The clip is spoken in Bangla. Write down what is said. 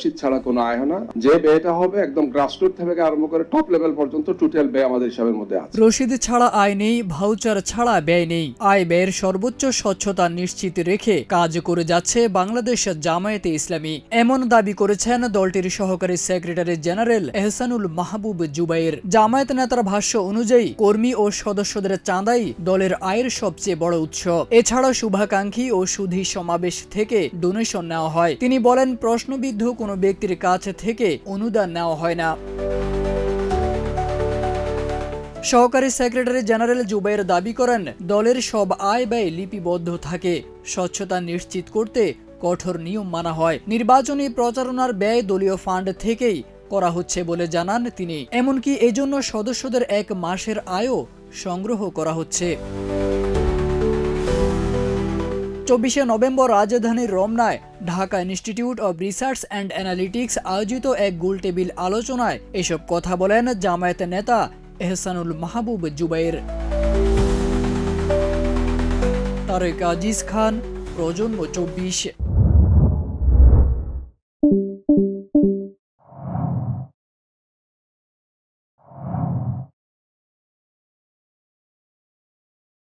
রসিদ ছাড়া কোনো আয় হয় না। যে ব্যয়টা হবে একদম গ্রাসরুট থেকে আরম্ভ করে টপ লেভেল পর্যন্ত টোটাল ব্যয় আমাদের হিসাবের মধ্যে আছে। রসিদ ছাড়া আয় নেই, ভাউচার ছাড়া ব্যয় নেই। আয় ব্যয়ের সর্বোচ্চ স্বচ্ছতা নিশ্চিত রেখে কাজ করে যাচ্ছে বাংলাদেশ জামায়াতে ইসলামী, এমন দাবি করেছেন দলটির সহকারী সেক্রেটারি জেনারেল এহসানুল মাহবুব জুবাইর। জামায়াত নেতার ভাষ্য অনুযায়ী কর্মী ও সদস্যদের চাঁদাই দলের আয়ের সবচেয়ে বড় উৎস। এছাড়া শুভাকাঙ্ক্ষী ও সুধী সমাবেশ থেকে ডোনেশন নেওয়া হয়। তিনি বলেন, প্রশ্নবিদ্ধ কোনো ব্যক্তির কাছ থেকে অনুদান নেওয়া হয় না। সহকারী সেক্রেটারি জেনারেল জুবাইর দাবি করেন, দলের সব আয় ব্যয় লিপিবদ্ধ থাকে। স্বচ্ছতা নিশ্চিত করতে কঠোর নিয়ম মানা হয়। নির্বাচনী প্রচারণার ব্যয় দলীয় ফান্ড থেকেই করা হচ্ছে বলে জানান তিনি। এমনকি এজন্য সদস্যদের এক মাসের আয়ও সংগ্রহ করা হচ্ছে। 24শে নভেম্বর রাজধানীর রমনায় Dhaka institute of research and analytics আয়োজিত এক গোলটেবিল আলোচনায় এসব কথা বলেন জামায়াত নেতা এহসানুল মাহবুব জুবাইর। তারেক আজিজ খান, প্রজন্ম 24।